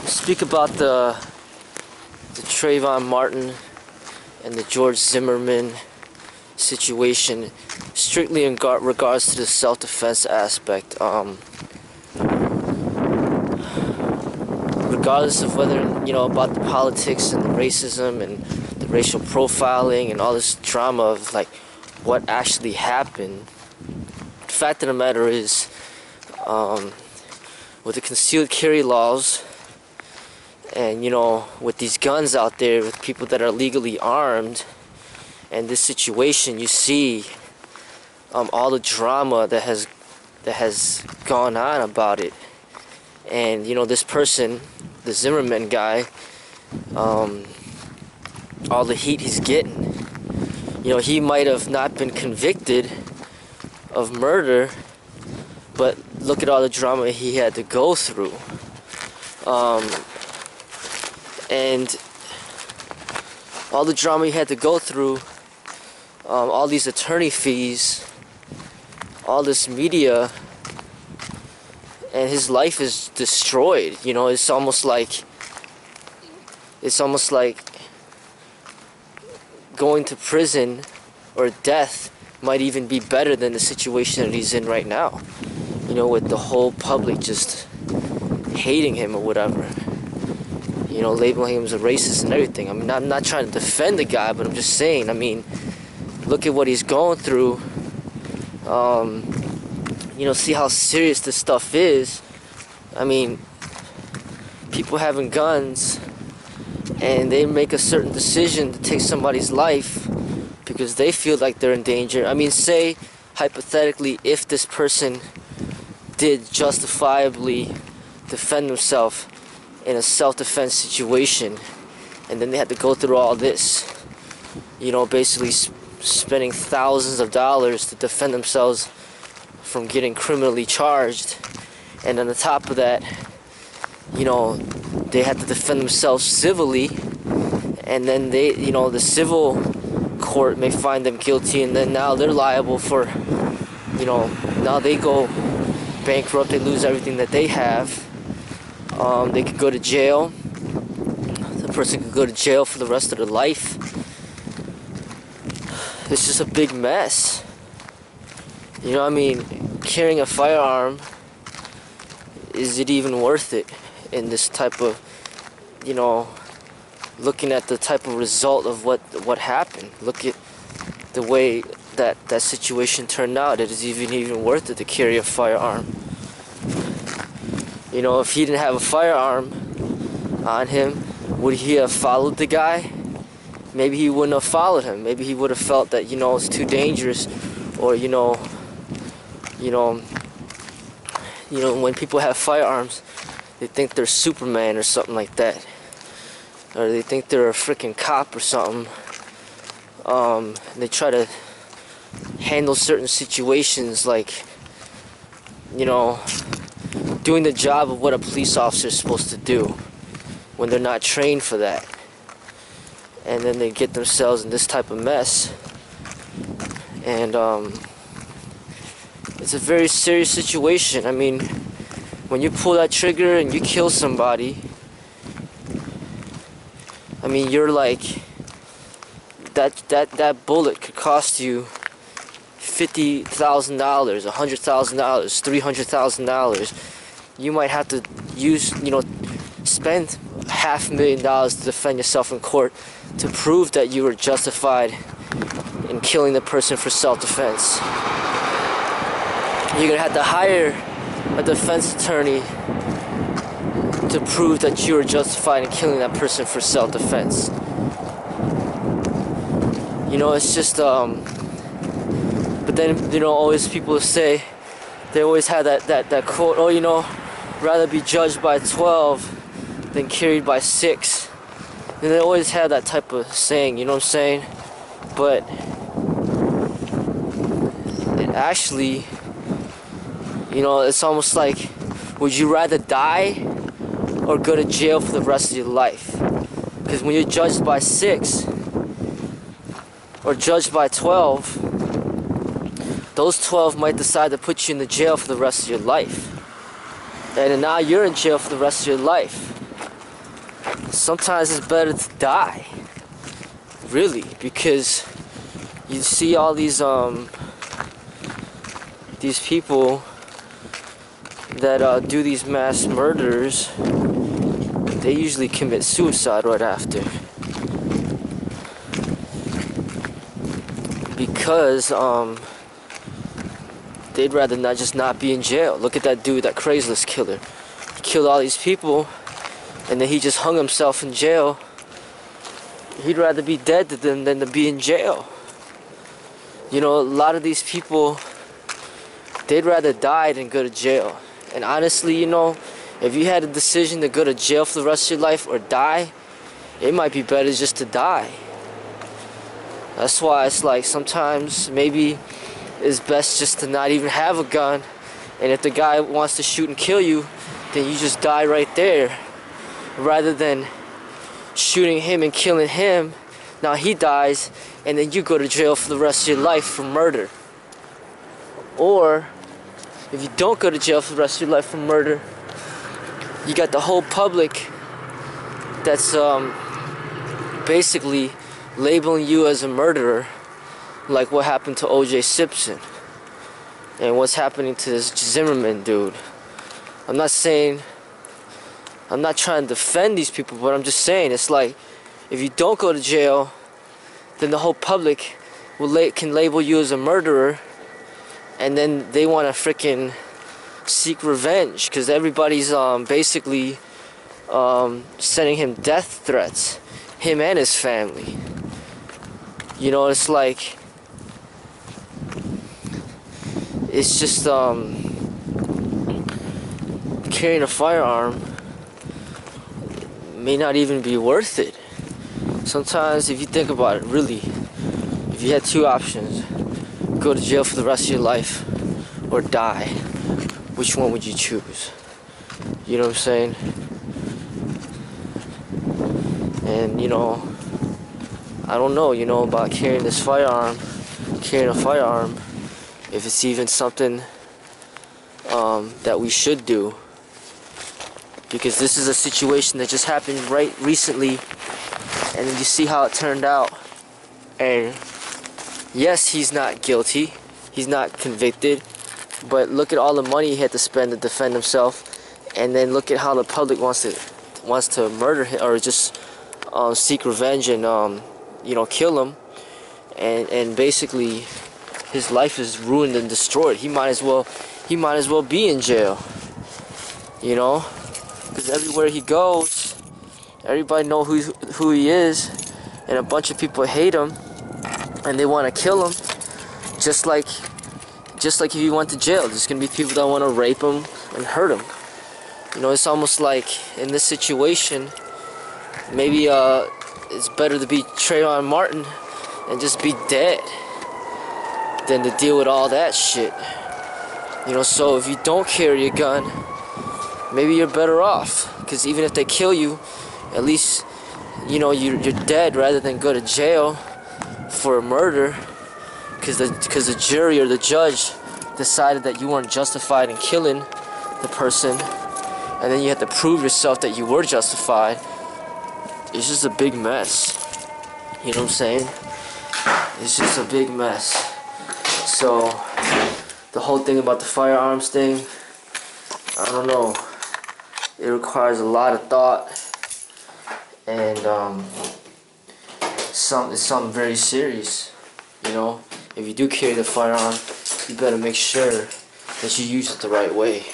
Speak about the Trayvon Martin and the George Zimmerman situation, strictly in regards to the self-defense aspect. Regardless of whether, about the politics and the racism and the racial profiling and all this drama of like what actually happened, the fact of the matter is, with the concealed carry laws and with these guns out there, with people that are legally armed, and this situation, you see all the drama that has gone on about it. And this person, the Zimmerman guy, all the heat he's getting, he might have not been convicted of murder, but look at all the drama he had to go through. And all the drama he had to go through, all these attorney fees, all this media, and his life is destroyed. It's almost like going to prison or death might even be better than the situation that he's in right now. With the whole public just hating him or whatever. Labeling him as a racist and everything. I mean, I'm not trying to defend the guy, but I'm just saying, look at what he's going through. See how serious this stuff is. People having guns, and they make a certain decision to take somebody's life because they feel like they're in danger. Say, hypothetically, if this person did justifiably defend himself in a self-defense situation, and then they had to go through all this, basically spending thousands of dollars to defend themselves from getting criminally charged, and on the top of that, they had to defend themselves civilly, and then the civil court may find them guilty, and then now they're liable for, now they go bankrupt, they lose everything that they have. They could go to jail. The person could go to jail for the rest of their life. It's just a big mess. Carrying a firearm, is it even worth it in this type of, looking at the type of result of what happened? Look at the way that situation turned out. It is even worth it to carry a firearm. If he didn't have a firearm on him, would he have followed the guy? Maybe he wouldn't have followed him. Maybe he would have felt that, it's too dangerous, or, when people have firearms, they think they're Superman or something like that. Or they think they're a freaking cop or something. They try to handle certain situations like, doing the job of what a police officer is supposed to do when they're not trained for that. And then they get themselves in this type of mess. And it's a very serious situation. When you pull that trigger and you kill somebody, you're like, that bullet could cost you $50,000, $100,000, $300,000. You might have to spend $500,000 to defend yourself in court to prove that you were justified in killing the person for self-defense. You're gonna have to hire a defense attorney to prove that you were justified in killing that person for self-defense. It's just but then always people say, they always have that quote, rather be judged by 12 than carried by 6. And they always have that type of saying, you know what I'm saying? But it actually, it's almost like, would you rather die or go to jail for the rest of your life? Because when you're judged by 6 or judged by 12, those 12 might decide to put you in the jail for the rest of your life. And now you're in jail for the rest of your life. sometimes it's better to die. Really, because you see all these people that do these mass murders, they usually commit suicide right after. Because they'd rather not be in jail. Look at that dude, that Craigslist killer. He killed all these people and then he just hung himself in jail. He'd rather be dead than to be in jail. You know, a lot of these people, they'd rather die than go to jail. And honestly, you know, if you had a decision to go to jail for the rest of your life or die, it might be better just to die. That's why it's like sometimes maybe it's best just to not even have a gun. And if the guy wants to shoot and kill you, then you just die right there. Rather than shooting him and killing him, now he dies, and then you go to jail for the rest of your life for murder. Or, if you don't go to jail for the rest of your life for murder, you got the whole public that's basically labeling you as a murderer, like what happened to O.J. Simpson and what's happening to this Zimmerman dude. I'm not trying to defend these people, but I'm just saying it's like if you don't go to jail, then the whole public can label you as a murderer, and then they want to freaking seek revenge because everybody's basically sending him death threats, him and his family. You know, it's like it's just carrying a firearm may not even be worth it. Sometimes, if you think about it, really, if you had two options, go to jail for the rest of your life or die, which one would you choose? You know what I'm saying? And, you know, I don't know, you know, about carrying a firearm, if it's even something that we should do. Because this is a situation that just happened right recently, and then you see how it turned out. And yes, he's not guilty, he's not convicted, but look at all the money he had to spend to defend himself, and then look at how the public wants to murder him or just seek revenge and you know, kill him, and basically his life is ruined and destroyed. He might as well be in jail, you know. Because everywhere he goes, everybody knows who he is, and a bunch of people hate him, and they want to kill him. Just like if he went to jail, there's gonna be people that want to rape him and hurt him. You know, it's almost like in this situation, maybe it's better to be Trayvon Martin and just be dead than to deal with all that shit. You know, so if you don't carry a gun, maybe you're better off, because even if they kill you, at least, you know, you're dead rather than go to jail for a murder, because the jury or the judge decided that you weren't justified in killing the person, and then you have to prove yourself that you were justified. It's just a big mess. You know what I'm saying? It's just a big mess. So the whole thing about the firearms thing, I don't know. It requires a lot of thought, and it's something very serious. You know, if you do carry the firearm, you better make sure that you use it the right way.